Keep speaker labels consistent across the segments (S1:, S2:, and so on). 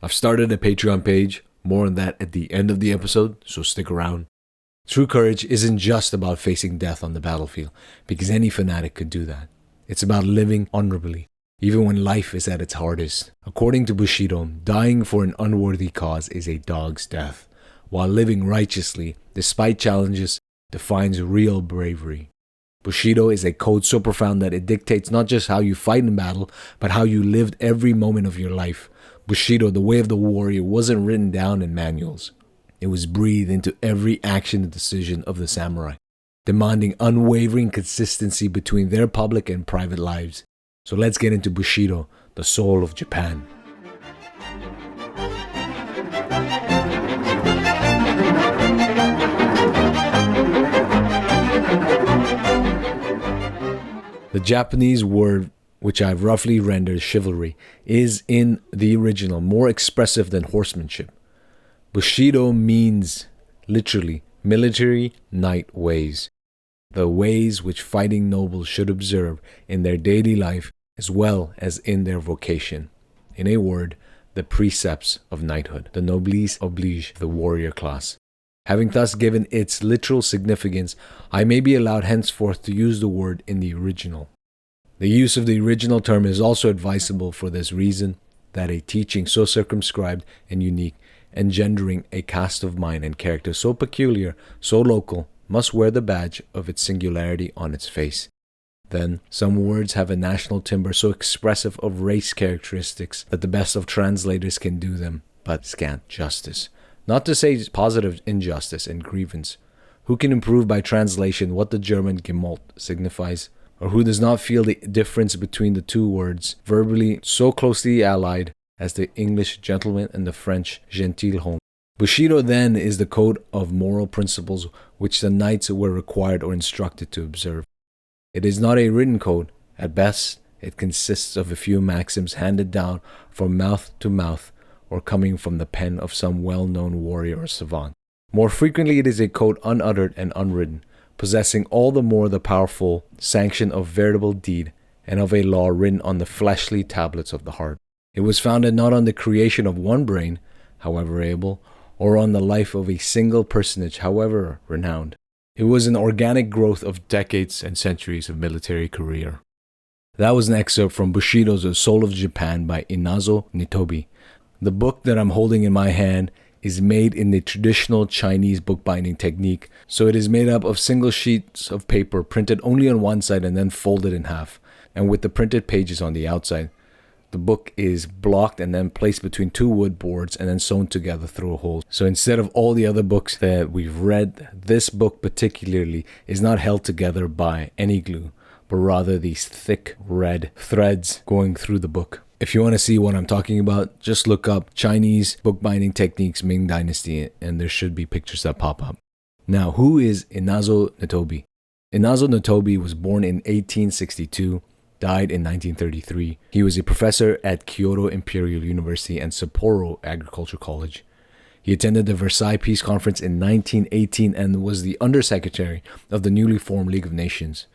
S1: I've started a Patreon page, more on that at the end of the episode, so stick around. True courage isn't just about facing death on the battlefield, because any fanatic could do that. It's about living honorably, even when life is at its hardest. According to Bushido, dying for an unworthy cause is a dog's death, while living righteously, despite challenges, defines real bravery. Bushido is a code so profound that it dictates not just how you fight in battle, but how you lived every moment of your life. Bushido, the way of the warrior, wasn't written down in manuals. It was breathed into every action and decision of the samurai, demanding unwavering consistency between their public and private lives. So let's get into Bushido, the soul of Japan. The Japanese word, which I've roughly rendered chivalry, is in the original more expressive than horsemanship. Bushido means, literally, military knight ways. The ways which fighting nobles should observe in their daily life as well as in their vocation. In a word, the precepts of knighthood, the noblesse oblige, the warrior class. Having thus given its literal significance, I may be allowed henceforth to use the word in the original. The use of the original term is also advisable for this reason, that a teaching so circumscribed and unique, engendering a cast of mind and character so peculiar, so local, must wear the badge of its singularity on its face. Then, some words have a national timbre so expressive of race characteristics that the best of translators can do them but scant justice. Not to say positive injustice and grievance. Who can improve by translation what the German Gemalt signifies? Or who does not feel the difference between the two words, verbally so closely allied as the English gentleman and the French gentilhomme? Bushido then is the code of moral principles which the knights were required or instructed to observe. It is not a written code. At best, it consists of a few maxims handed down from mouth to mouth or coming from the pen of some well-known warrior or savant. More frequently, it is a code unuttered and unwritten, possessing all the more the powerful sanction of veritable deed and of a law written on the fleshly tablets of the heart. It was founded not on the creation of one brain, however able, or on the life of a single personage, however renowned. It was an organic growth of decades and centuries of military career. That was an excerpt from Bushido's The Soul of Japan by Inazo Nitobe. The book that I'm holding in my hand is made in the traditional Chinese bookbinding technique, so it is made up of single sheets of paper printed only on one side and then folded in half, and with the printed pages on the outside. The book is blocked and then placed between two wood boards and then sewn together through a hole. So instead of all the other books that we've read, this book particularly is not held together by any glue, but rather these thick red threads going through the book. If you want to see what I'm talking about, just look up Chinese bookbinding techniques Ming Dynasty and there should be pictures that pop up. Now, who is Inazo Nitobe? Inazo Nitobe was born in 1862, died in 1933. He was a professor at Kyoto Imperial University and Sapporo Agricultural College. He attended the Versailles Peace Conference in 1918 and was the undersecretary of the newly formed League of Nations.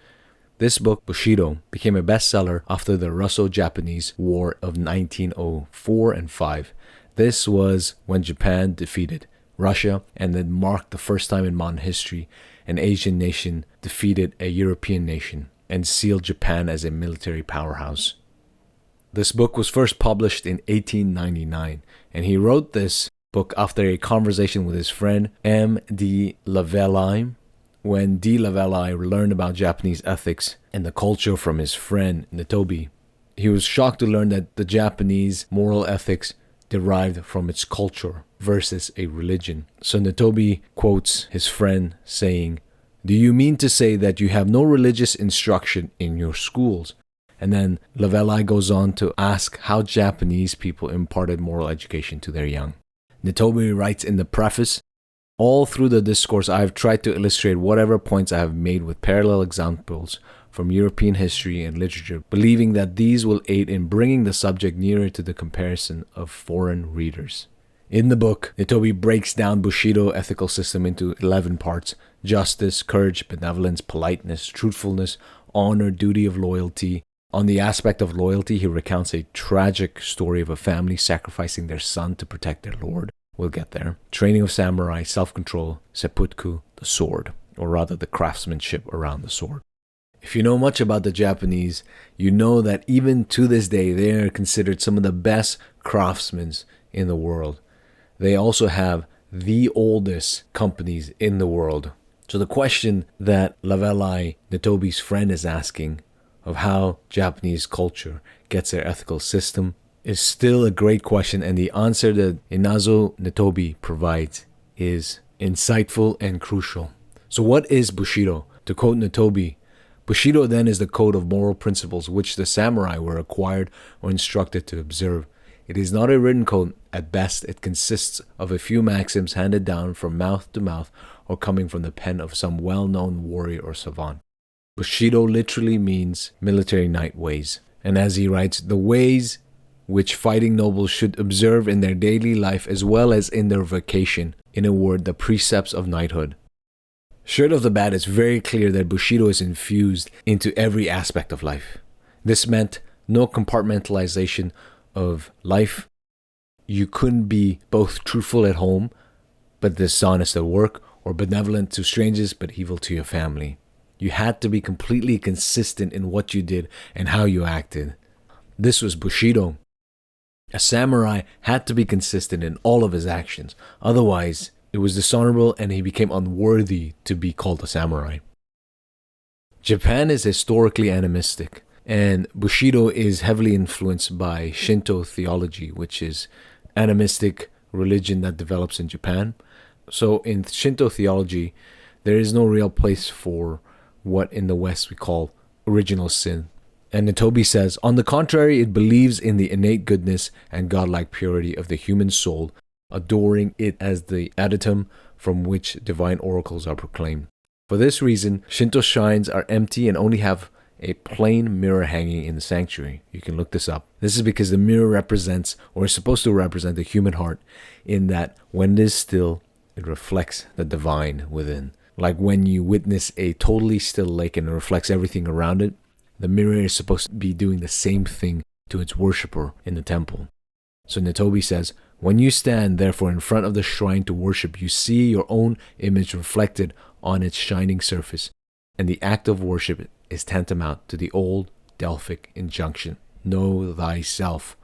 S1: This book, Bushido, became a bestseller after the Russo-Japanese War of 1904 and 5. This was when Japan defeated Russia and then marked the first time in modern history an Asian nation defeated a European nation and sealed Japan as a military powerhouse. This book was first published in 1899, and he wrote this book after a conversation with his friend M. de Lavelley. When de Lavelley learned about Japanese ethics and the culture from his friend Nitobe, he was shocked to learn that the Japanese moral ethics derived from its culture versus a religion. So Nitobe quotes his friend saying, "Do you mean to say that you have no religious instruction in your schools?" And then Lavelley goes on to ask how Japanese people imparted moral education to their young. Nitobe writes in the preface, "All through the discourse, I have tried to illustrate whatever points I have made with parallel examples from European history and literature, believing that these will aid in bringing the subject nearer to the comparison of foreign readers." In the book, Nitobe breaks down Bushido ethical system into 11 parts: justice, courage, benevolence, politeness, truthfulness, honor, duty of loyalty, On the aspect of loyalty, he recounts a tragic story of a family sacrificing their son to protect their lord. We'll get there. Training of samurai, self-control, seppuku, the sword, or rather the craftsmanship around the sword. If you know much about the Japanese, you know that even to this day, they are considered some of the best craftsmen in the world. They also have the oldest companies in the world. So the question that Inazo Nitobe's friend is asking of how Japanese culture gets their ethical system is still a great question, and the answer that Inazo Nitobe provides is insightful and crucial. So what is Bushido? To quote Nitobe, Bushido then is the code of moral principles which the samurai were acquired or instructed to observe. It is not a written code. At best, it consists of a few maxims handed down from mouth to mouth or coming from the pen of some well-known warrior or savant. Bushido literally means military knight ways. And as he writes, the ways which fighting nobles should observe in their daily life as well as in their vocation. In a word, the precepts of knighthood. Straight off the bat, it's very clear that Bushido is infused into every aspect of life. This meant no compartmentalization of life. You couldn't be both truthful at home but dishonest at work, or benevolent to strangers but evil to your family. You had to be completely consistent in what you did and how you acted. This was Bushido. A samurai had to be consistent in all of his actions. Otherwise, it was dishonorable and he became unworthy to be called a samurai. Japan is historically animistic, and Bushido is heavily influenced by Shinto theology, which is animistic religion that develops in Japan. So in Shinto theology, there is no real place for what in the West we call original sin. And Nitobe says, on the contrary, it believes in the innate goodness and godlike purity of the human soul, adoring it as the adytum from which divine oracles are proclaimed. For this reason, Shinto shrines are empty and only have a plain mirror hanging in the sanctuary. You can look this up. This is because the mirror represents, or is supposed to represent, the human heart, in that when it is still, it reflects the divine within. Like when you witness a totally still lake and it reflects everything around it, the mirror is supposed to be doing the same thing to its worshipper in the temple. So Nitobe says, when you stand therefore in front of the shrine to worship, you see your own image reflected on its shining surface, and the act of worship is tantamount to the old Delphic injunction, know thyself.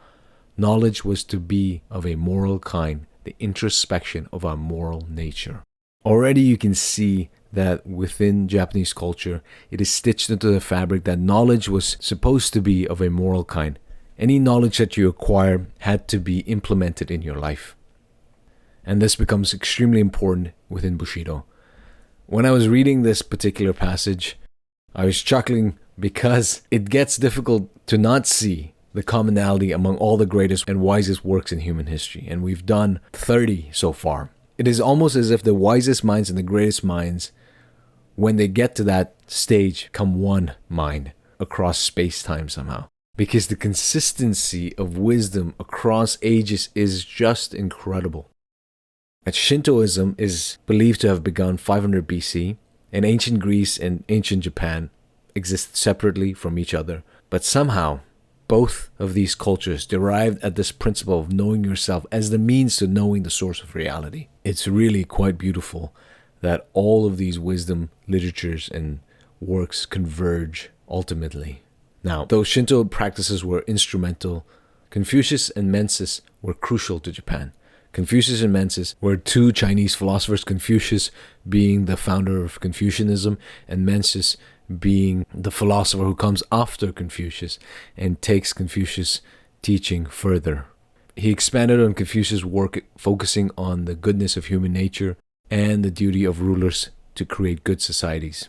S1: Knowledge was to be of a moral kind, the introspection of our moral nature. Already you can see that within Japanese culture, it is stitched into the fabric that knowledge was supposed to be of a moral kind. Any knowledge that you acquire had to be implemented in your life. And this becomes extremely important within Bushido. When I was reading this particular passage, I was chuckling because it gets difficult to not see the commonality among all the greatest and wisest works in human history. And we've done 30 so far. It is almost as if the wisest minds and the greatest minds, when they get to that stage, come one mind across space-time somehow. Because the consistency of wisdom across ages is just incredible. And Shintoism is believed to have begun 500 BC, and ancient Greece and ancient Japan exist separately from each other. But somehow, both of these cultures derived at this principle of knowing yourself as the means to knowing the source of reality. It's really quite beautiful that all of these wisdom literatures and works converge ultimately. Now, though Shinto practices were instrumental, Confucius and Mencius were crucial to Japan. Confucius and Mencius were two Chinese philosophers, Confucius being the founder of Confucianism and Mencius being the philosopher who comes after Confucius and takes Confucius' teaching further. He expanded on Confucius' work, focusing on the goodness of human nature and the duty of rulers to create good societies.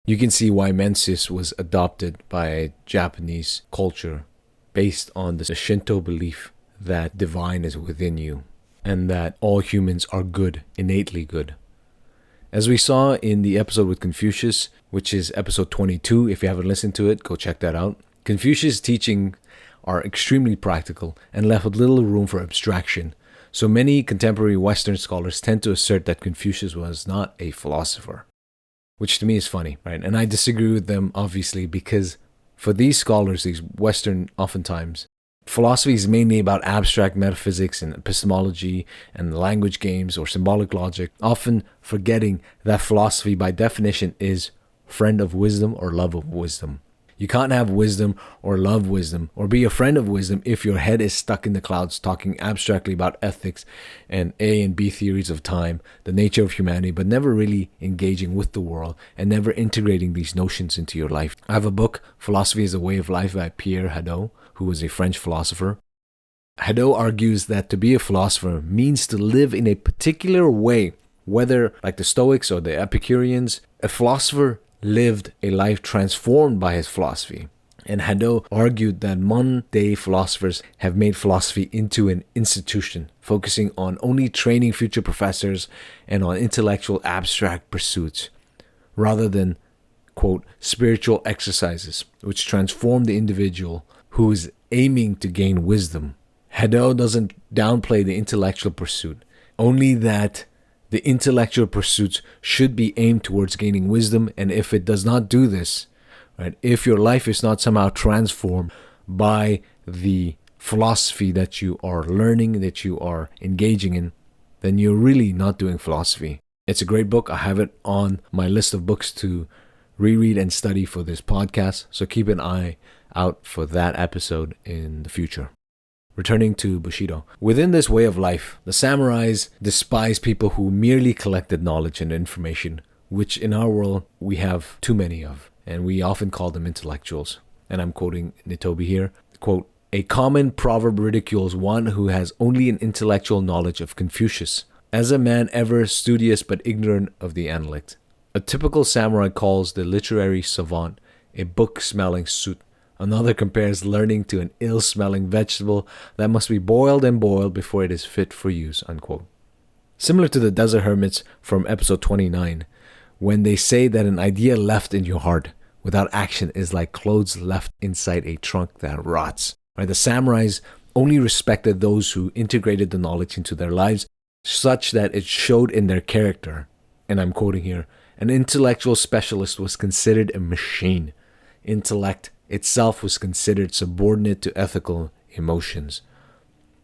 S1: You can see why Mencius was adopted by Japanese culture based on the Shinto belief that divine is within you and that all humans are good, innately good. As we saw in the episode with Confucius, which is episode 22, if you haven't listened to it, go check that out. Confucius' teachings are extremely practical and left with little room for abstraction. So many contemporary Western scholars tend to assert that Confucius was not a philosopher, which to me is funny, right? And I disagree with them, obviously, because For these scholars, these Western oftentimes, philosophy is mainly about abstract metaphysics and epistemology and language games or symbolic logic, often forgetting that philosophy by definition is friend of wisdom or love of wisdom. You can't have wisdom or love wisdom or be a friend of wisdom if your head is stuck in the clouds talking abstractly about ethics and A and B theories of time, the nature of humanity, but never really engaging with the world and never integrating these notions into your life. I have a book, Philosophy is a Way of Life by Pierre Hadot, who was a French philosopher. Hadot argues that to be a philosopher means to live in a particular way, whether like the Stoics or the Epicureans, a philosopher lived a life transformed by his philosophy. And Hadot argued that modern-day philosophers have made philosophy into an institution, focusing on only training future professors and on intellectual abstract pursuits, rather than, quote, spiritual exercises, which transform the individual who is aiming to gain wisdom. Hadot doesn't downplay the intellectual pursuit, only that the intellectual pursuits should be aimed towards gaining wisdom, and if it does not do this, right, if your life is not somehow transformed by the philosophy that you are learning, that you are engaging in, then you're really not doing philosophy. It's a great book. I have it on my list of books to reread and study for this podcast, so keep an eye out for that episode in the future. Returning to Bushido. Within this way of life, the samurais despise people who merely collected knowledge and information, which in our world we have too many of, and we often call them intellectuals. And I'm quoting Nitobe here, quote, "A common proverb ridicules one who has only an intellectual knowledge of Confucius, as a man ever studious but ignorant of the analect. A typical samurai calls the literary savant a book-smelling suit. Another compares learning to an ill-smelling vegetable that must be boiled and boiled before it is fit for use," unquote. Similar to the desert hermits from episode 29, when they say that an idea left in your heart without action is like clothes left inside a trunk that rots. Right? The samurais only respected those who integrated the knowledge into their lives such that it showed in their character. And I'm quoting here, "An intellectual specialist was considered a machine. Intellect itself was considered subordinate to ethical emotions."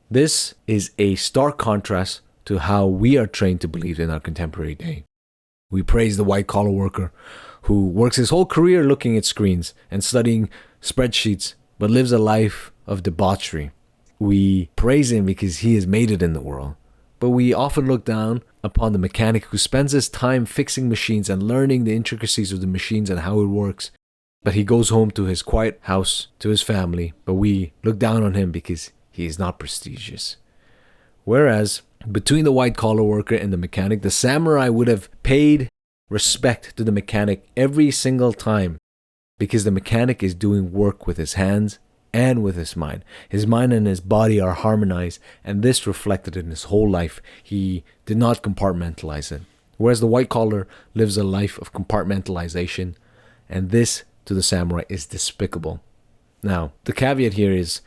S1: This is a stark contrast to how we are trained to believe in our contemporary day. We praise the white-collar worker who works his whole career looking at screens and studying spreadsheets, but lives a life of debauchery. We praise him because he has made it in the world, but we often look down upon the mechanic who spends his time fixing machines and learning the intricacies of the machines and how it works. But he goes home to his quiet house, to his family, but we look down on him because he is not prestigious. Whereas, between the white-collar worker and the mechanic, the samurai would have paid respect to the mechanic every single time because the mechanic is doing work with his hands and with his mind. His mind and his body are harmonized, and this reflected in his whole life. He did not compartmentalize it. Whereas the white-collar lives a life of compartmentalization, and this to the samurai is despicable. Now, the caveat here is,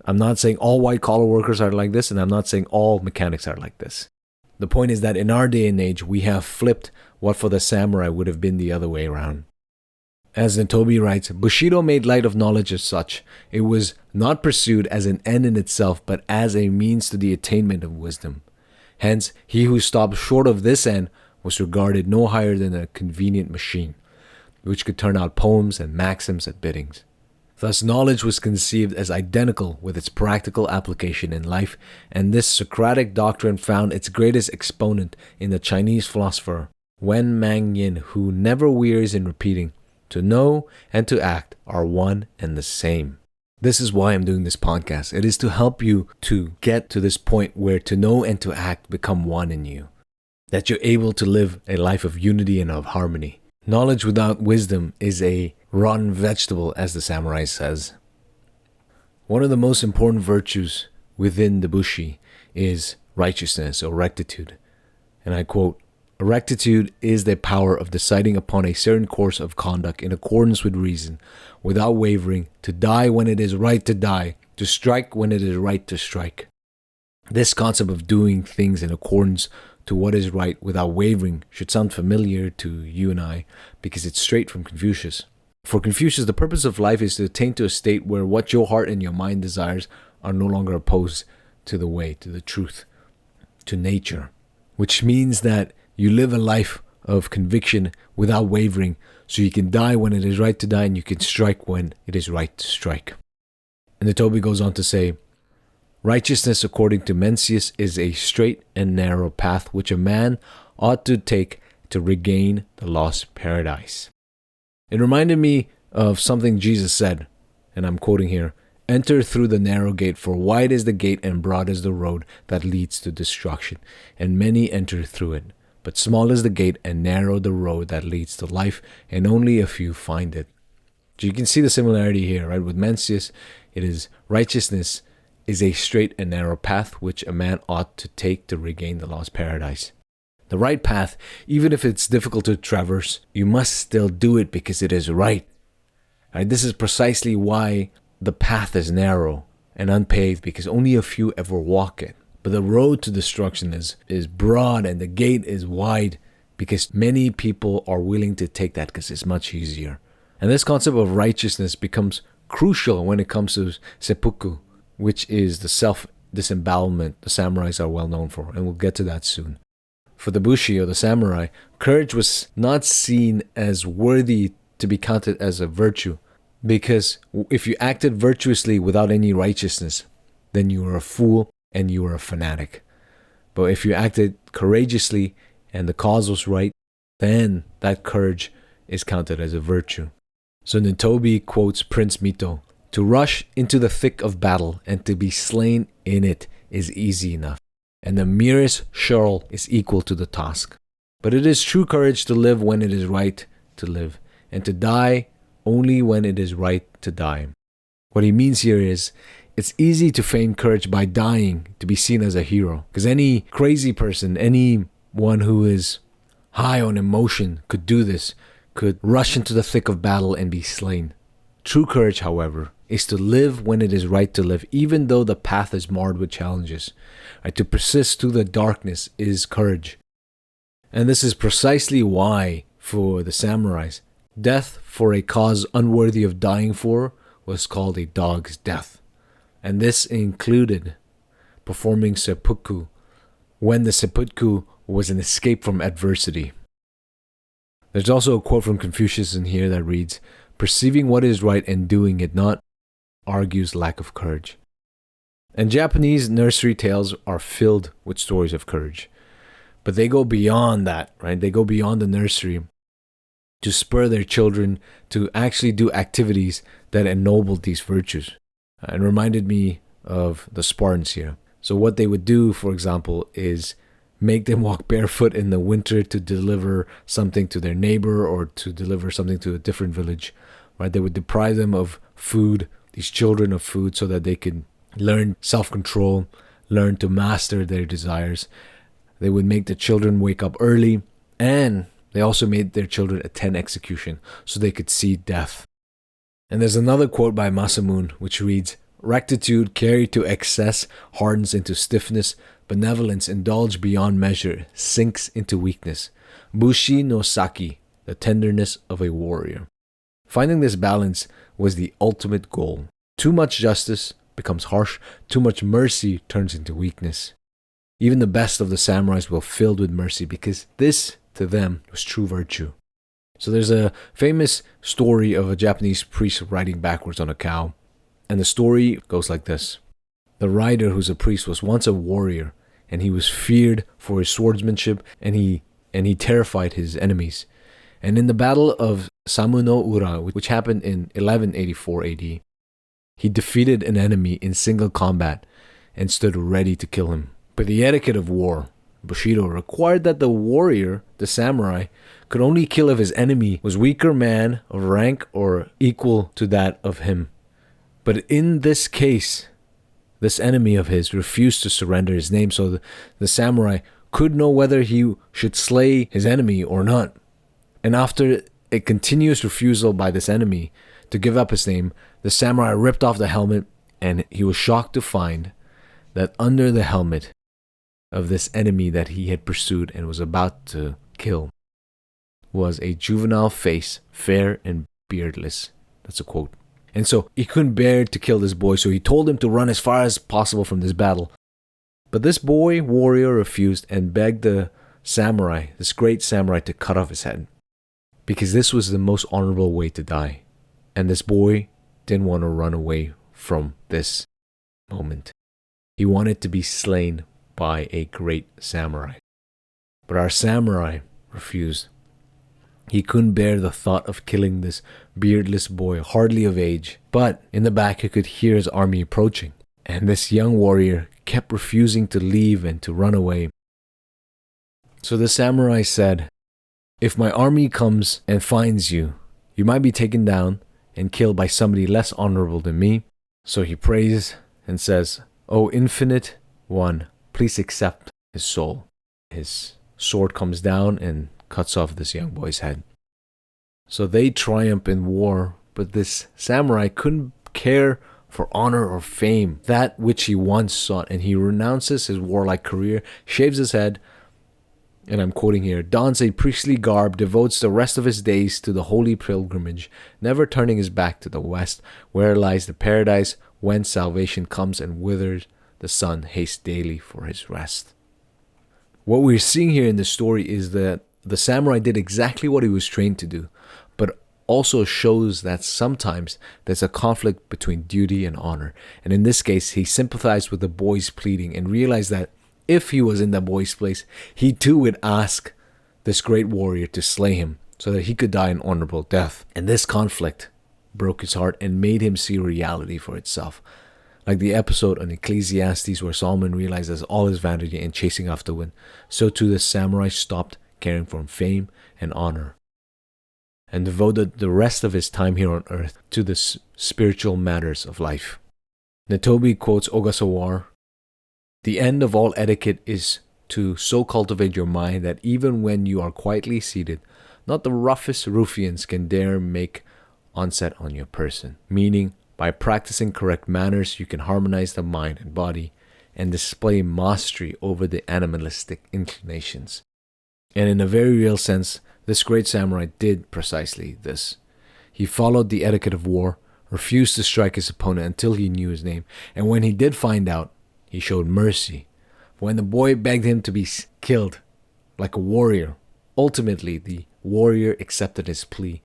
S1: I'm not saying all white-collar workers are like this, and I'm not saying all mechanics are like this. The point is that in our day and age, we have flipped what for the samurai would have been the other way around. As Nitobe writes, Bushido made light of knowledge as such. It was not pursued as an end in itself, but as a means to the attainment of wisdom. Hence, he who stopped short of this end was regarded no higher than a convenient machine, which could turn out poems and maxims at biddings. Thus, knowledge was conceived as identical with its practical application in life, and this Socratic doctrine found its greatest exponent in the Chinese philosopher Wen Mangyin, who never wearies in repeating, "To know and to act are one and the same." This is why I'm doing this podcast. It is to help you to get to this point where to know and to act become one in you, that you're able to live a life of unity and of harmony. Knowledge without wisdom is a rotten vegetable, as the samurai says. One of the most important virtues within the Bushi is righteousness or rectitude. And I quote, "Rectitude is the power of deciding upon a certain course of conduct in accordance with reason, without wavering, to die when it is right to die, to strike when it is right to strike." This concept of doing things in accordance to what is right without wavering should sound familiar to you and I because it's straight from Confucius. For Confucius, the purpose of life is to attain to a state where what your heart and your mind desires are no longer opposed to the way, to the truth, to nature, which means that you live a life of conviction without wavering, so you can die when it is right to die and you can strike when it is right to strike. And Nitobe goes on to say, righteousness, according to Mencius, is a straight and narrow path which a man ought to take to regain the lost paradise. It reminded me of something Jesus said, and I'm quoting here, enter through the narrow gate, for wide is the gate and broad is the road that leads to destruction, and many enter through it. But small is the gate and narrow the road that leads to life, and only a few find it. So you can see the similarity here, right? With Mencius, it is righteousness is a straight and narrow path which a man ought to take to regain the lost paradise. The right path, even if it's difficult to traverse, you must still do it because it is right. Right? This is precisely why the path is narrow and unpaved, because only a few ever walk it. But the road to destruction is broad and the gate is wide because many people are willing to take that because it's much easier. And this concept of righteousness becomes crucial when it comes to seppuku, which is the self-disembowelment the samurais are well known for, and we'll get to that soon. For the Bushido, the samurai, courage was not seen as worthy to be counted as a virtue, because if you acted virtuously without any righteousness, then you were a fool and you were a fanatic. But if you acted courageously and the cause was right, then that courage is counted as a virtue. So Nitobe quotes Prince Mito, to rush into the thick of battle and to be slain in it is easy enough, and the merest churl is equal to the task. But it is true courage to live when it is right to live, and to die only when it is right to die. What he means here is, it's easy to feign courage by dying to be seen as a hero, because any crazy person, anyone who is high on emotion could do this, could rush into the thick of battle and be slain. True courage, however, is to live when it is right to live, even though the path is marred with challenges. Right? To persist through the darkness is courage. And this is precisely why, for the samurais, death for a cause unworthy of dying for was called a dog's death. And this included performing seppuku, when the seppuku was an escape from adversity. There's also a quote from Confucius in here that reads, perceiving what is right and doing it not argues lack of courage. And Japanese nursery tales are filled with stories of courage. But they go beyond that, right? They go beyond the nursery to spur their children to actually do activities that ennobled these virtues. It reminded me of the Spartans here. So what they would do, for example, is make them walk barefoot in the winter to deliver something to their neighbor or to deliver something to a different village. Right? They would deprive them of food, these children of food, so that they could learn self-control, learn to master their desires. They would make the children wake up early, and they also made their children attend execution so they could see death. And there's another quote by Masamune which reads, rectitude carried to excess hardens into stiffness, benevolence indulged beyond measure sinks into weakness. Bushi no saki, the tenderness of a warrior. Finding this balance was the ultimate goal. Too much justice becomes harsh, too much mercy turns into weakness. Even the best of the samurais were filled with mercy because this, to them, was true virtue. So there's a famous story of a Japanese priest riding backwards on a cow. And the story goes like this. The rider, who's a priest, was once a warrior, and he was feared for his swordsmanship, and he terrified his enemies. And in the battle of Samuno-ura, which happened in 1184 AD, he defeated an enemy in single combat and stood ready to kill him. But the etiquette of war, Bushido, required that the warrior, the samurai, could only kill if his enemy was weaker man of rank or equal to that of him. But in this case, this enemy of his refused to surrender his name, so the samurai could know whether he should slay his enemy or not. And after a continuous refusal by this enemy to give up his name, the samurai ripped off the helmet, and he was shocked to find that under the helmet of this enemy that he had pursued and was about to kill was a juvenile face, fair and beardless. That's a quote. And so he couldn't bear to kill this boy, so he told him to run as far as possible from this battle. But this boy warrior refused and begged the samurai, this great samurai, to cut off his head, because this was the most honorable way to die. And this boy didn't want to run away from this moment. He wanted to be slain by a great samurai. But our samurai refused. He couldn't bear the thought of killing this beardless boy, hardly of age. But in the back he could hear his army approaching. And this young warrior kept refusing to leave and to run away. So the samurai said, "If my army comes and finds you, you might be taken down and killed by somebody less honorable than me." So he prays and says, "O infinite one, please accept his soul." His sword comes down and cuts off this young boy's head. So they triumph in war, but this samurai couldn't care for honor or fame, that which he once sought, and he renounces his warlike career, shaves his head, and I'm quoting here, dons a priestly garb, devotes the rest of his days to the holy pilgrimage, never turning his back to the west, where lies the paradise whence salvation comes, and whither the sun hastes daily for his rest. What we're seeing here in this story is that the samurai did exactly what he was trained to do, but also shows that sometimes there's a conflict between duty and honor. And in this case, he sympathized with the boy's pleading and realized that if he was in the boy's place, he too would ask this great warrior to slay him so that he could die an honorable death. And this conflict broke his heart and made him see reality for itself. Like the episode on Ecclesiastes where Solomon realizes all his vanity and chasing after wind, so too the samurai stopped caring for fame and honor and devoted the rest of his time here on earth to the spiritual matters of life. Nitobe quotes Ogasawara, "The end of all etiquette is to so cultivate your mind that even when you are quietly seated, not the roughest ruffians can dare make onset on your person." Meaning, by practicing correct manners, you can harmonize the mind and body and display mastery over the animalistic inclinations. And in a very real sense, this great samurai did precisely this. He followed the etiquette of war, refused to strike his opponent until he knew his name, and when he did find out, he showed mercy. When the boy begged him to be killed like a warrior, ultimately the warrior accepted his plea.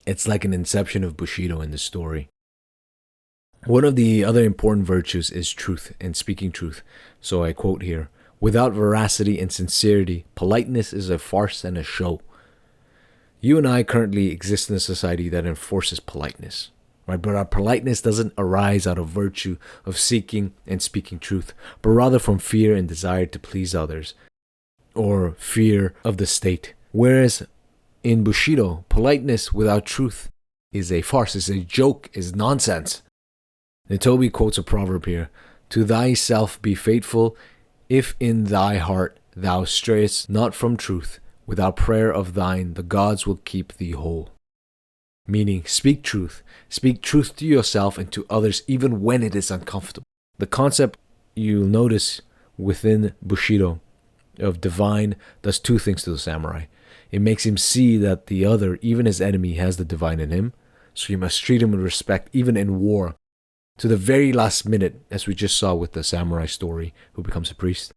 S1: It's like an inception of Bushido in the story. One of the other important virtues is truth and speaking truth. So I quote here, "Without veracity and sincerity, politeness is a farce and a show." You and I currently exist in a society that enforces politeness, right? But our politeness doesn't arise out of virtue of seeking and speaking truth, but rather from fear and desire to please others, or fear of the state. Whereas in Bushido, politeness without truth is a farce, is a joke, is nonsense. Nitobe quotes a proverb here, "To thyself be faithful, if in thy heart thou strayest not from truth, without prayer of thine, the gods will keep thee whole." Meaning, speak truth to yourself and to others even when it is uncomfortable. The concept you'll notice within Bushido of divine does two things to the samurai. It makes him see that the other, even his enemy, has the divine in him, so you must treat him with respect even in war, to the very last minute, as we just saw with the samurai story who becomes a priest.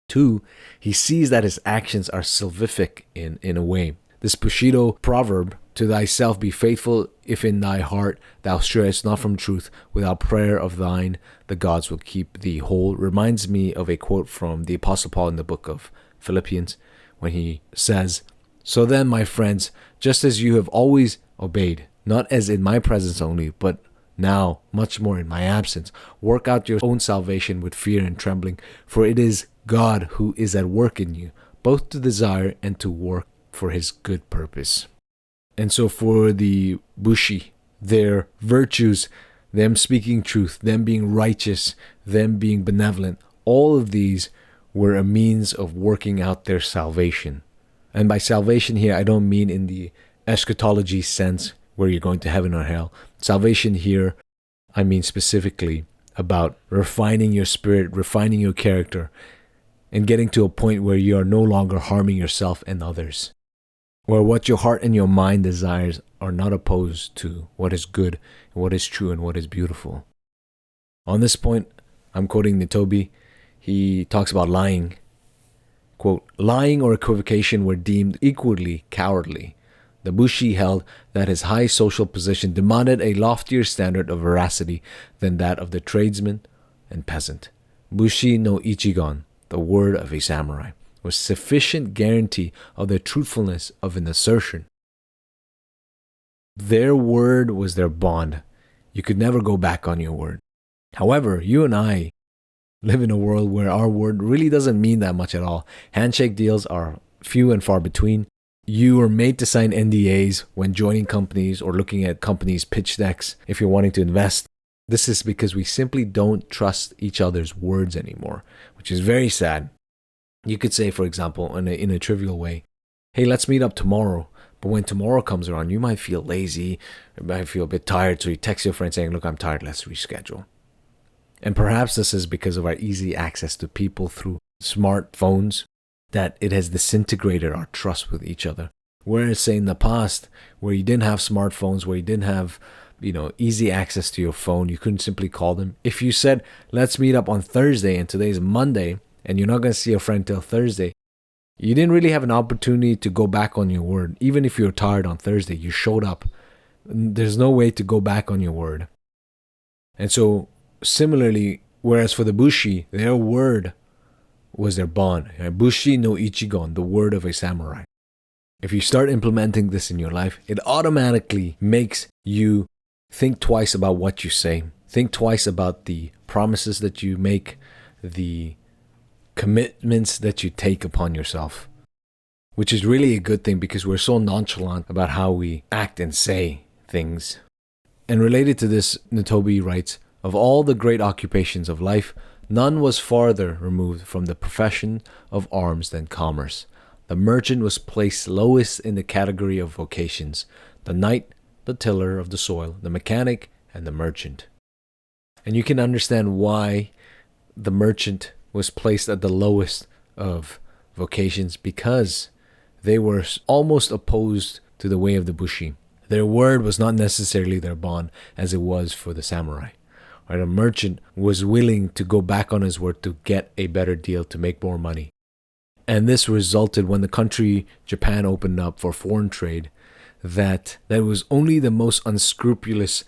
S1: Two, he sees that his actions are salvific in a way. This Bushido proverb, "To thyself be faithful, if in thy heart thou strayest not from truth, without prayer of thine, the gods will keep thee whole," reminds me of a quote from the Apostle Paul in the book of Philippians, when he says, "So then, my friends, just as you have always obeyed, not as in my presence only, but now much more in my absence, work out your own salvation with fear and trembling, for it is God who is at work in you, both to desire and to work for his good purpose." And so for the Bushi, their virtues, them speaking truth, them being righteous, them being benevolent, all of these were a means of working out their salvation. And by salvation here, I don't mean in the eschatology sense where you're going to heaven or hell. Salvation here, I mean specifically about refining your spirit, refining your character, and getting to a point where you are no longer harming yourself and others. where what your heart and your mind desires are not opposed to what is good, what is true, and what is beautiful. On this point, I'm quoting Nitobe. He talks about lying. Quote, lying or equivocation were deemed equally cowardly. The Bushi held that his high social position demanded a loftier standard of veracity than that of the tradesman and peasant. Bushi no Ichigon, the word of a samurai, was sufficient guarantee of the truthfulness of an assertion. Their word was their bond. You could never go back on your word. However, you and I live in a world where our word really doesn't mean that much at all. Handshake deals are few and far between. You are made to sign NDAs when joining companies or looking at companies' pitch decks if you're wanting to invest. This is because we simply don't trust each other's words anymore, which is very sad. You could say, for example, in a trivial way, hey, let's meet up tomorrow. But when tomorrow comes around, you might feel lazy, you might feel a bit tired. So you text your friend saying, look, I'm tired, let's reschedule. And perhaps this is because of our easy access to people through smartphones that it has disintegrated our trust with each other. Whereas, say, in the past, where you didn't have smartphones, where you didn't have, easy access to your phone, you couldn't simply call them. If you said, let's meet up on Thursday and today's Monday, and you're not going to see your friend till Thursday, you didn't really have an opportunity to go back on your word. Even if you were tired on Thursday, you showed up. There's no way to go back on your word. And so, similarly, whereas for the Bushi, their word was their bond. Bushi no Ichigon, the word of a samurai. If you start implementing this in your life, it automatically makes you think twice about what you say. Think twice about the promises that you make, the commitments that you take upon yourself, which is really a good thing because we're so nonchalant about how we act and say things. And related to this, Nitobe writes, of all the great occupations of life, none was farther removed from the profession of arms than commerce. The merchant was placed lowest in the category of vocations, the knight, the tiller of the soil, the mechanic, and the merchant. And you can understand why the merchant was placed at the lowest of vocations, because they were almost opposed to the way of the Bushi. Their word was not necessarily their bond as it was for the samurai. Right? A merchant was willing to go back on his word to get a better deal, to make more money. And this resulted when the country Japan opened up for foreign trade, that it was only the most unscrupulous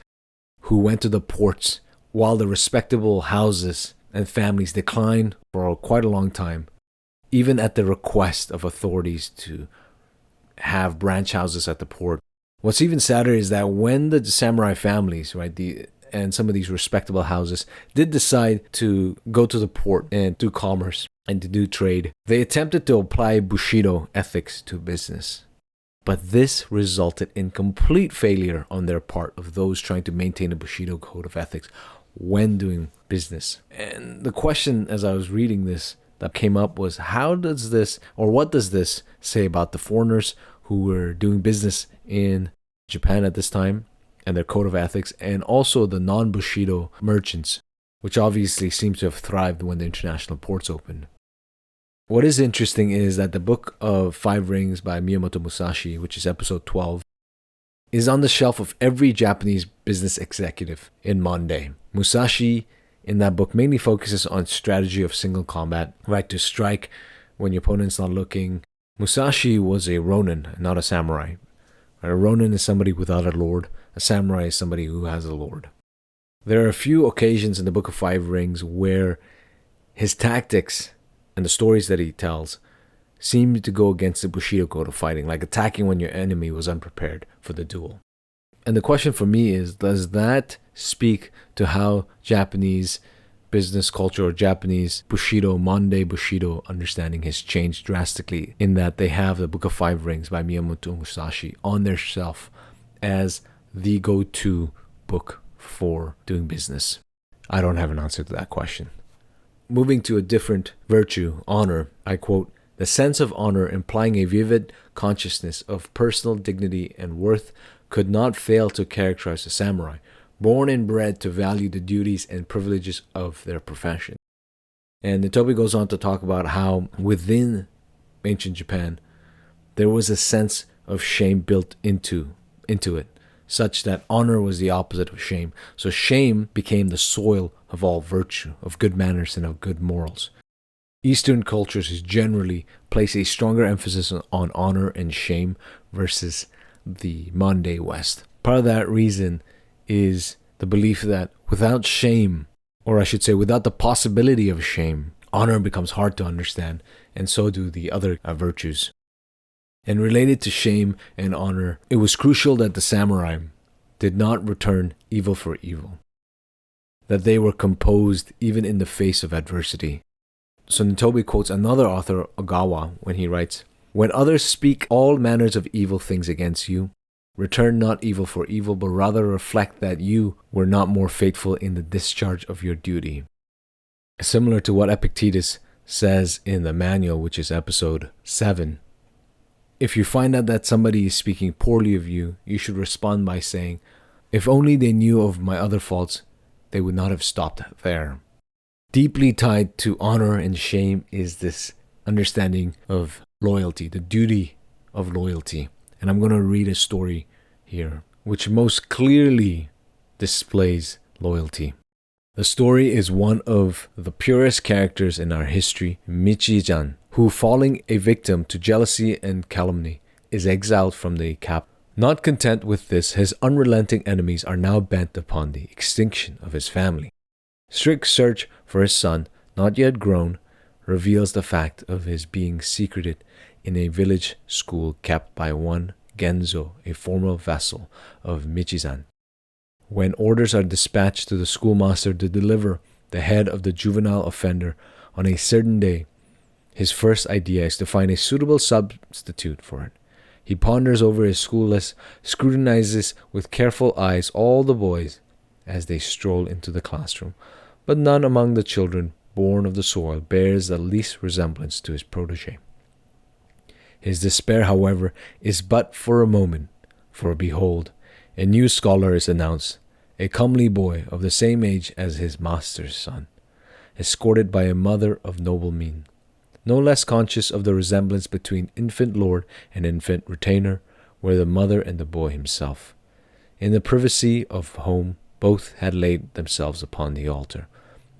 S1: who went to the ports, while the respectable houses and families declined for quite a long time, even at the request of authorities to have branch houses at the port. What's even sadder is that when the samurai families, right, and some of these respectable houses did decide to go to the port and do commerce and to do trade, they attempted to apply Bushido ethics to business. But this resulted in complete failure on their part of those trying to maintain a Bushido code of ethics when doing business. And the question as I was reading this that came up was, what does this say about the foreigners who were doing business in Japan at this time and their code of ethics, and also the non-Bushido merchants, which obviously seems to have thrived when the international ports opened. What is interesting is that the Book of Five Rings by Miyamoto Musashi, which is episode 12, is on the shelf of every Japanese business executive in modern day. Musashi, in that book, mainly focuses on strategy of single combat, right to strike when your opponent's not looking. Musashi was a ronin, not a samurai. A ronin is somebody without a lord. A samurai is somebody who has a lord. There are a few occasions in the Book of Five Rings where his tactics and the stories that he tells seem to go against the Bushido code of fighting, like attacking when your enemy was unprepared for the duel. And the question for me is, does that speak to how Japanese business culture or Japanese Bushido, modern-day Bushido understanding has changed drastically, in that they have the Book of Five Rings by Miyamoto Musashi on their shelf as the go-to book for doing business? I don't have an answer to that question. Moving to a different virtue, honor, I quote, "The sense of honor, implying a vivid consciousness of personal dignity and worth, could not fail to characterize a samurai, born and bred to value the duties and privileges of their profession." And Nitobe goes on to talk about how within ancient Japan, there was a sense of shame built into it, such that honor was the opposite of shame. So shame became the soil of all virtue, of good manners, and of good morals. Eastern cultures generally place a stronger emphasis on honor and shame versus the modern-day West. Part of that reason is the belief that without shame, or I should say without the possibility of shame, honor becomes hard to understand, and so do the other virtues. And related to shame and honor, it was crucial that the samurai did not return evil for evil, that they were composed even in the face of adversity. So Nitobe quotes another author, Ogawa, when he writes, "When others speak all manners of evil things against you, return not evil for evil, but rather reflect that you were not more faithful in the discharge of your duty." Similar to what Epictetus says in the manual, which is episode 7. If you find out that somebody is speaking poorly of you, you should respond by saying, "If only they knew of my other faults, they would not have stopped there." Deeply tied to honor and shame is this understanding of loyalty, the duty of loyalty. And I'm going to read a story here, which most clearly displays loyalty. The story is one of the purest characters in our history, Michizan, who, falling a victim to jealousy and calumny, is exiled from the capital. Not content with this, his unrelenting enemies are now bent upon the extinction of his family. Strict search for his son, not yet grown, reveals the fact of his being secreted in a village school kept by one Genzo, a former vassal of Michizan. When orders are dispatched to the schoolmaster to deliver the head of the juvenile offender on a certain day, his first idea is to find a suitable substitute for it. He ponders over his school list, scrutinizes with careful eyes all the boys as they stroll into the classroom, but none among the children born of the soil bears the least resemblance to his protege. His despair, however, is but for a moment, for behold, a new scholar is announced, a comely boy of the same age as his master's son, escorted by a mother of noble mien, no less conscious of the resemblance between infant lord and infant retainer, were the mother and the boy himself. In the privacy of home, both had laid themselves upon the altar,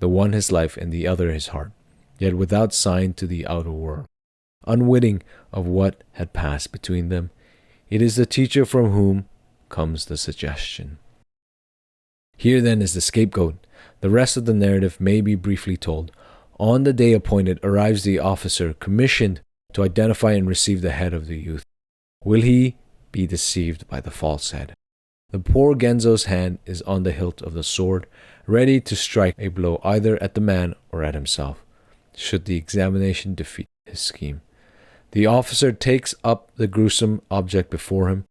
S1: the one his life and the other his heart, yet without sign to the outer world. Unwitting of what had passed between them, it is the teacher from whom comes the suggestion. Here then is the scapegoat. The rest of the narrative may be briefly told. On the day appointed arrives the officer commissioned to identify and receive the head of the youth. Will he be deceived by the false head? The poor Genzo's hand is on the hilt of the sword, ready to strike a blow either at the man or at himself, should the examination defeat his scheme. The officer takes up the gruesome object before him,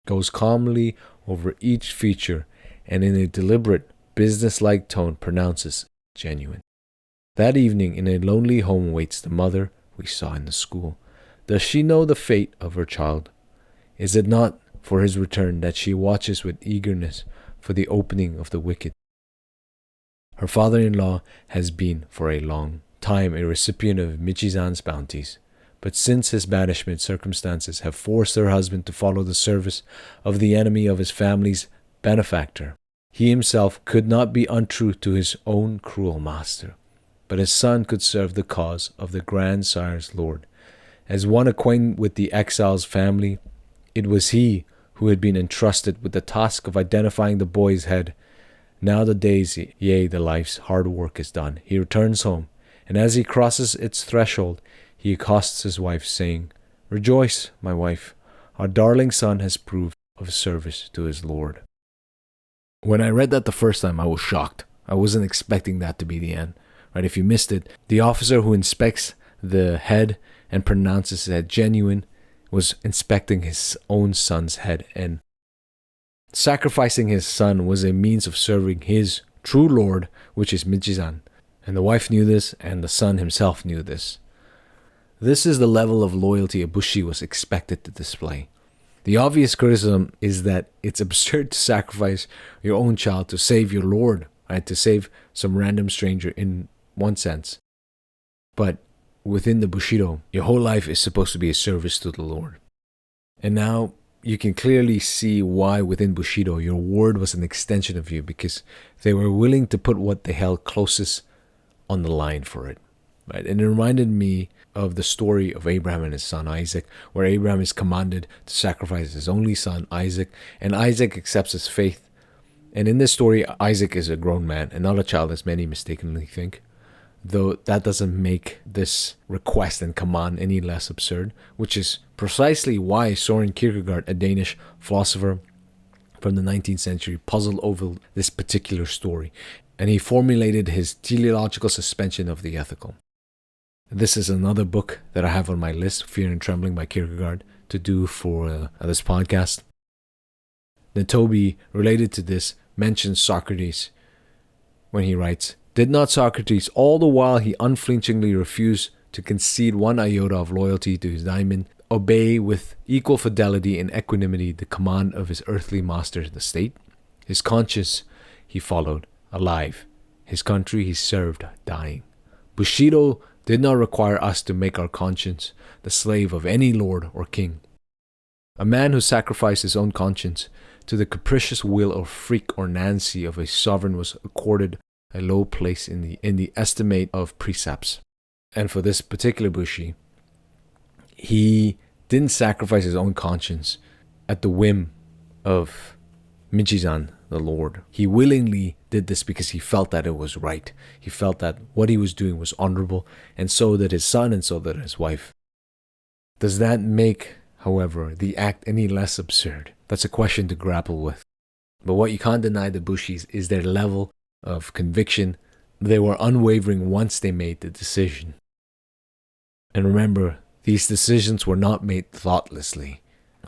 S1: goes calmly over each feature, and in a deliberate, business-like tone pronounces genuine. That evening in a lonely home waits the mother we saw in the school. Does she know the fate of her child? Is it not for his return that she watches with eagerness for the opening of the wicket? Her father-in-law has been for a long time a recipient of Michizan's bounties, but since his banishment, circumstances have forced her husband to follow the service of the enemy of his family's benefactor. He himself could not be untrue to his own cruel master, but his son could serve the cause of the grandsire's lord. As one acquainted with the exile's family, it was he who had been entrusted with the task of identifying the boy's head. Now the day's, yea, the life's hard work is done. He returns home, and as he crosses its threshold, he accosts his wife, saying, "Rejoice, my wife, our darling son has proved of service to his lord." When I read that the first time, I was shocked. I wasn't expecting that to be the end. Right? If you missed it, the officer who inspects the head and pronounces it genuine was inspecting his own son's head, and sacrificing his son was a means of serving his true lord, which is Michizan. And the wife knew this, and the son himself knew this. This is the level of loyalty a Bushi was expected to display. The obvious criticism is that it's absurd to sacrifice your own child to save your lord, right? To save some random stranger in one sense. But within the Bushido, your whole life is supposed to be a service to the Lord. And now you can clearly see why within Bushido your word was an extension of you, because they were willing to put what they held closest on the line for it. Right? And it reminded me of the story of Abraham and his son Isaac, where Abraham is commanded to sacrifice his only son Isaac, and Isaac accepts his faith. And in this story, Isaac is a grown man and not a child, as many mistakenly think. Though that doesn't make this request and command any less absurd, which is precisely why Soren Kierkegaard, a Danish philosopher from the 19th century, puzzled over this particular story, and he formulated his teleological suspension of the ethical. This is another book that I have on my list, Fear and Trembling by Kierkegaard, to do for this podcast. Nitobe, related to this, mentions Socrates when he writes, "Did not Socrates, all the while he unflinchingly refused to concede one iota of loyalty to his daimon, obey with equal fidelity and equanimity the command of his earthly master, the state? His conscience he followed, alive. His country he served, dying. Bushido did not require us to make our conscience the slave of any lord or king. A man who sacrificed his own conscience to the capricious will or freak or Nancy of a sovereign was accorded a low place in the estimate of precepts." And for this particular Bushi, he didn't sacrifice his own conscience at the whim of Michizan, the Lord. He willingly did this because he felt that it was right. He felt that what he was doing was honorable, and so did his son, and so did his wife. Does that make, however, the act any less absurd? That's a question to grapple with. But what you can't deny the Bushis is their level of conviction. They were unwavering once they made the decision. And remember, these decisions were not made thoughtlessly.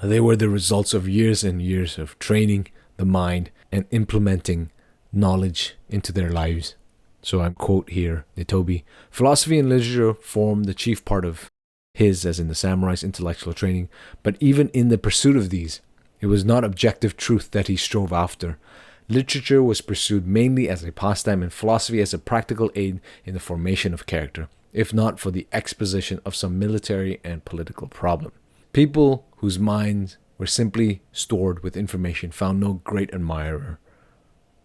S1: They were the results of years and years of training the mind and implementing knowledge into their lives. So I quote here Nitobe, "Philosophy and literature form the chief part of his, as in the samurai's, intellectual training, but even in the pursuit of these, it was not objective truth that he strove after. Literature was pursued mainly as a pastime and philosophy as a practical aid in the formation of character, if not for the exposition of some military and political problem. People whose minds were simply stored with information found no great admirer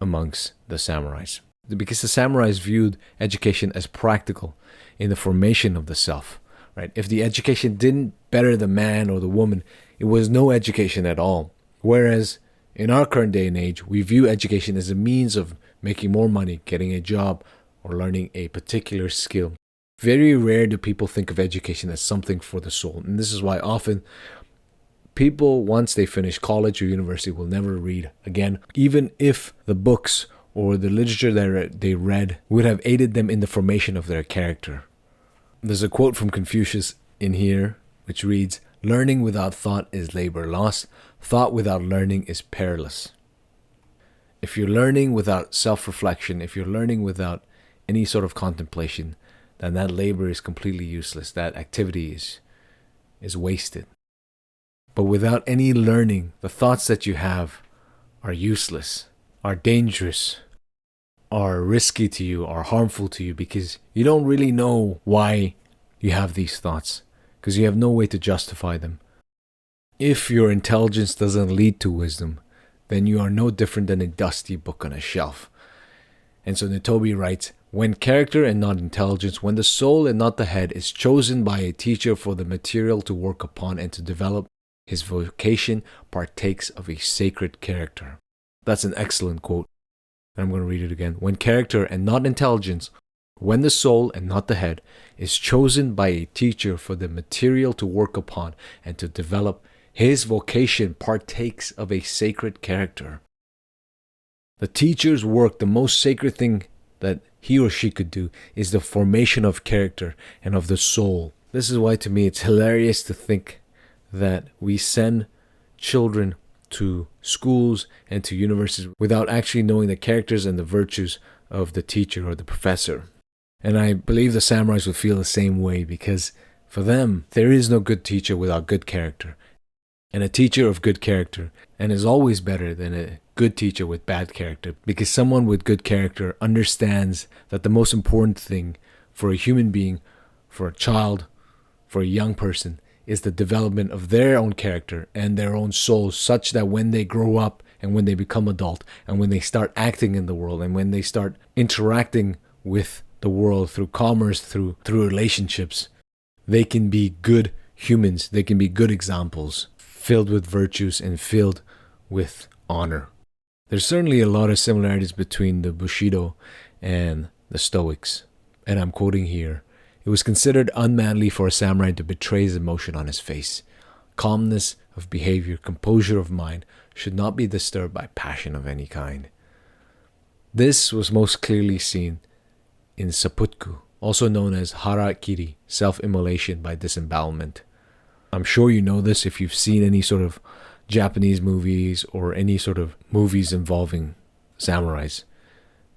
S1: amongst the samurais, because the samurais viewed education as practical in the formation of the self. Right? If the education didn't better the man or the woman, it was no education at all. Whereas in our current day and age, we view education as a means of making more money, getting a job, or learning a particular skill. Very rare do people think of education as something for the soul. And this is why often people, once they finish college or university, will never read again, even if the books or the literature that they read would have aided them in the formation of their character. There's a quote from Confucius in here, which reads, "Learning without thought is labor lost. Thought without learning is perilous." If you're learning without self-reflection, if you're learning without any sort of contemplation, then that labor is completely useless. That activity is wasted. But without any learning, the thoughts that you have are useless, are dangerous, are risky to you, are harmful to you, because you don't really know why you have these thoughts, because you have no way to justify them. If your intelligence doesn't lead to wisdom, then you are no different than a dusty book on a shelf. And so Nitobe writes, "When character and not intelligence, when the soul and not the head is chosen by a teacher for the material to work upon and to develop, his vocation partakes of a sacred character." That's an excellent quote. I'm going to read it again. "When character and not intelligence, when the soul and not the head is chosen by a teacher for the material to work upon and to develop, his vocation partakes of a sacred character." The teacher's work, the most sacred thing that he or she could do, is the formation of character and of the soul. This is why to me it's hilarious to think that we send children to schools and to universities without actually knowing the characters and the virtues of the teacher or the professor. And I believe the samurais would feel the same way, because for them, there is no good teacher without good character. And a teacher of good character and is always better than a good teacher with bad character, because someone with good character understands that the most important thing for a human being, for a child, for a young person, is the development of their own character and their own souls, such that when they grow up and when they become adult and when they start acting in the world and when they start interacting with the world through commerce, through relationships, they can be good humans, they can be good examples, filled with virtues and filled with honor. There's certainly a lot of similarities between the Bushido and the Stoics. And I'm quoting here, "It was considered unmanly for a samurai to betray his emotion on his face. Calmness of behavior, composure of mind should not be disturbed by passion of any kind." This was most clearly seen in seppuku, also known as harakiri, self-immolation by disembowelment. I'm sure you know this if you've seen any sort of Japanese movies or any sort of movies involving samurais.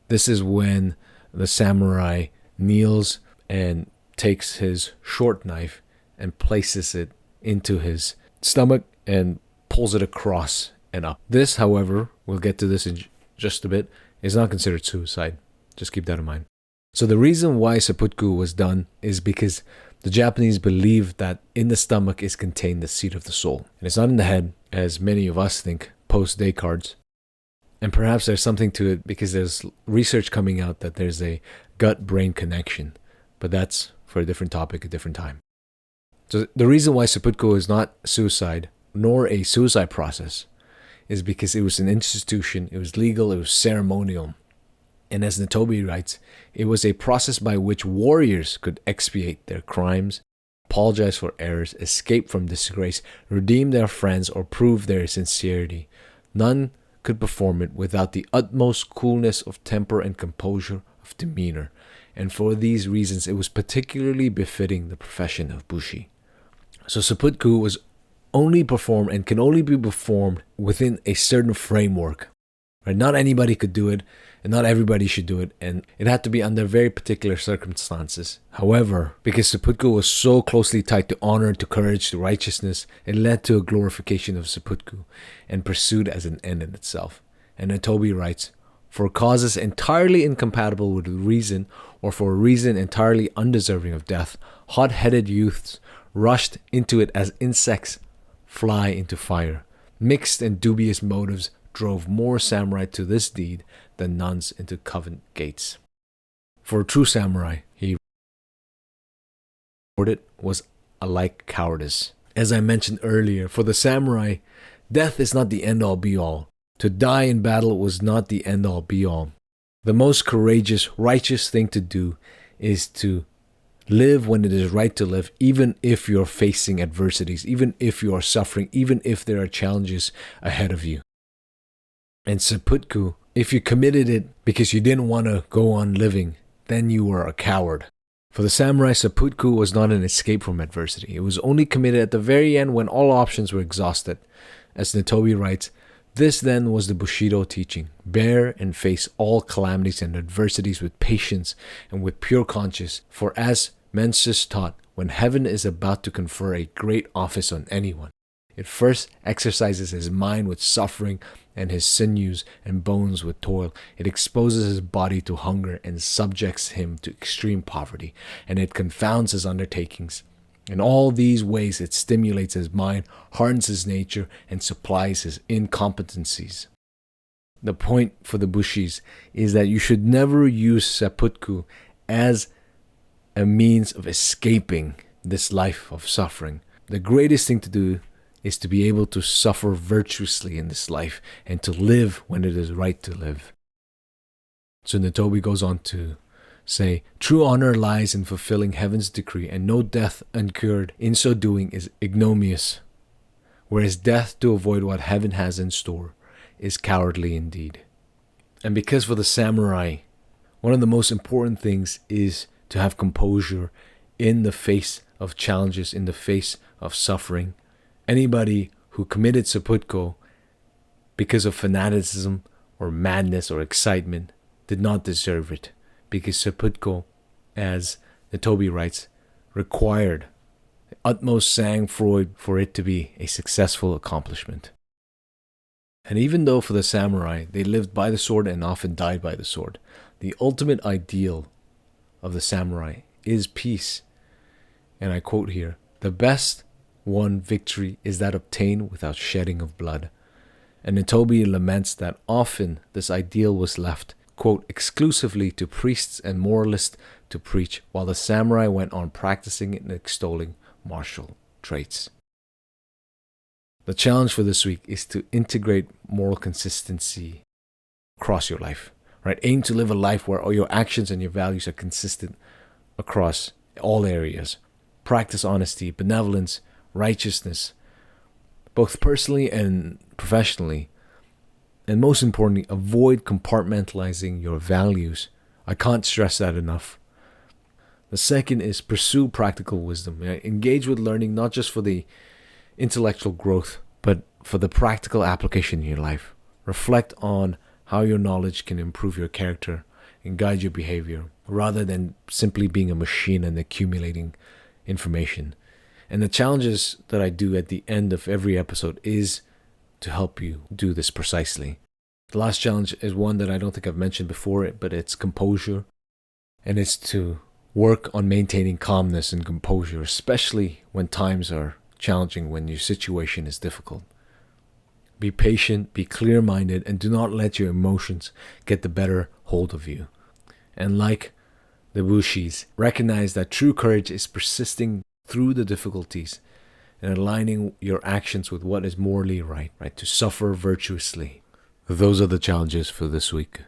S1: This is when the samurai kneels and takes his short knife and places it into his stomach and pulls it across and up. This, however, we'll get to this in just a bit, is not considered suicide. Just keep that in mind. So the reason why seppuku was done is because the Japanese believed that in the stomach is contained the seat of the soul. And it's not in the head, as many of us think post-Descartes. And perhaps there's something to it because there's research coming out that there's a gut-brain connection. But that's for a different topic, a different time. So the reason why seppuku is not suicide, nor a suicide process, is because it was an institution, it was legal, it was ceremonial. And as Nitobe writes, it was a process by which warriors could expiate their crimes, apologize for errors, escape from disgrace, redeem their friends, or prove their sincerity. None could perform it without the utmost coolness of temper and composure of demeanor. And for these reasons, it was particularly befitting the profession of bushi. So seppuku was only performed and can only be performed within a certain framework. Right? Not anybody could do it, and not everybody should do it, and it had to be under very particular circumstances. However, because seppuku was so closely tied to honor, to courage, to righteousness, it led to a glorification of seppuku and pursued as an end in itself. And Nitobe writes, "For causes entirely incompatible with reason, or for a reason entirely undeserving of death, hot-headed youths rushed into it as insects fly into fire. Mixed and dubious motives drove more samurai to this deed than nuns into convent gates." For a true samurai, he reported, was alike cowardice. As I mentioned earlier, for the samurai, death is not the end-all be-all. To die in battle was not the end-all be-all. The most courageous, righteous thing to do is to live when it is right to live, even if you're facing adversities, even if you are suffering, even if there are challenges ahead of you. And seppuku, if you committed it because you didn't want to go on living, then you were a coward. For the samurai, seppuku was not an escape from adversity. It was only committed at the very end when all options were exhausted. As Nitobe writes, "This then was the Bushido teaching. Bear and face all calamities and adversities with patience and with pure conscience. For as Mencius taught, when heaven is about to confer a great office on anyone, it first exercises his mind with suffering and his sinews and bones with toil. It exposes his body to hunger and subjects him to extreme poverty, and it confounds his undertakings. In all these ways it stimulates his mind, hardens his nature, and supplies his incompetencies." The point for the Bushis is that you should never use seppuku as a means of escaping this life of suffering. The greatest thing to do is to be able to suffer virtuously in this life and to live when it is right to live. So Nitobe goes on to say, "True honor lies in fulfilling heaven's decree, and no death incurred in so doing is ignominious, whereas death to avoid what heaven has in store is cowardly indeed." And because for the samurai, one of the most important things is to have composure in the face of challenges, in the face of suffering. Anybody who committed seppuku because of fanaticism or madness or excitement did not deserve it, because seppuku, as Nitobe writes, required the utmost sang-froid for it to be a successful accomplishment. And even though for the samurai they lived by the sword and often died by the sword, the ultimate ideal of the samurai is peace. And I quote here, "The best won victory is that obtained without shedding of blood. And Nitobe laments that often this ideal was left, quote, exclusively to priests and moralists to preach, while the samurai went on practicing and extolling martial traits. The challenge for this week is to integrate moral consistency across your life, right? Aim to live a life where all your actions and your values are consistent across all areas. Practice honesty, benevolence, righteousness, both personally and professionally. And most importantly, avoid compartmentalizing your values. I can't stress that enough. The second is pursue practical wisdom. Engage with learning not just for the intellectual growth, but for the practical application in your life. Reflect on how your knowledge can improve your character and guide your behavior, rather than simply being a machine and accumulating information. And the challenges that I do at the end of every episode is to help you do this precisely. The last challenge is one that I don't think I've mentioned before, but it's composure. And it's to work on maintaining calmness and composure, especially when times are challenging, when your situation is difficult. Be patient, be clear-minded, and do not let your emotions get the better hold of you. And like the Bushis, recognize that true courage is persisting through the difficulties and aligning your actions with what is morally right? To suffer virtuously. Those are the challenges for this week.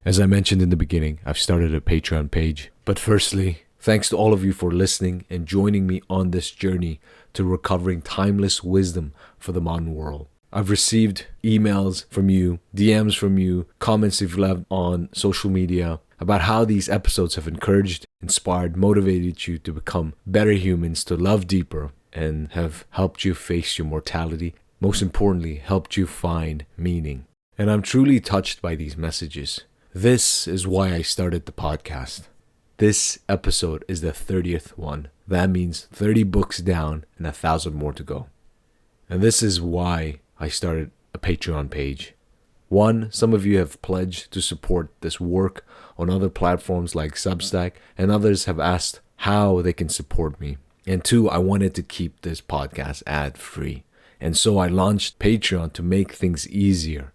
S1: As I mentioned in the beginning, I've started a Patreon page. But firstly, thanks to all of you for listening and joining me on this journey to recovering timeless wisdom for the modern world. I've received emails from you, DMs from you, comments you've left on social media about how these episodes have encouraged, inspired, motivated you to become better humans, to love deeper, and have helped you face your mortality. Most importantly, helped you find meaning. And I'm truly touched by these messages. This is why I started the podcast. This episode is the 30th one. That means 30 books down and 1,000 more to go. And this is why I started a Patreon page. One, some of you have pledged to support this work on other platforms like Substack, and others have asked how they can support me. And two, I wanted to keep this podcast ad-free. And so I launched Patreon to make things easier.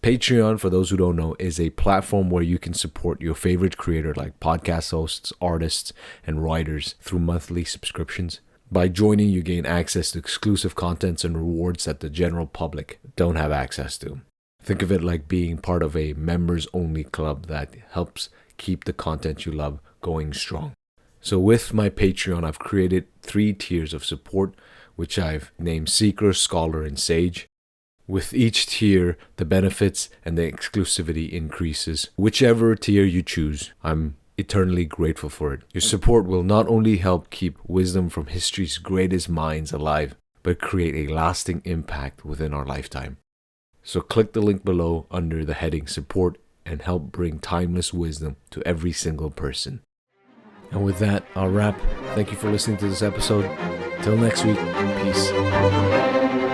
S1: Patreon, for those who don't know, is a platform where you can support your favorite creator like podcast hosts, artists, and writers through monthly subscriptions. By joining, you gain access to exclusive contents and rewards that the general public don't have access to. Think of it like being part of a members-only club that helps keep the content you love going strong. So with my Patreon, I've created 3 tiers of support, which I've named Seeker, Scholar, and Sage. With each tier, the benefits and the exclusivity increases. Whichever tier you choose, I'm eternally grateful for it. Your support will not only help keep wisdom from history's greatest minds alive, but create a lasting impact within our lifetime. So click the link below under the heading Support and help bring timeless wisdom to every single person. And with that, I'll wrap. Thank you for listening to this episode. Till next week, peace.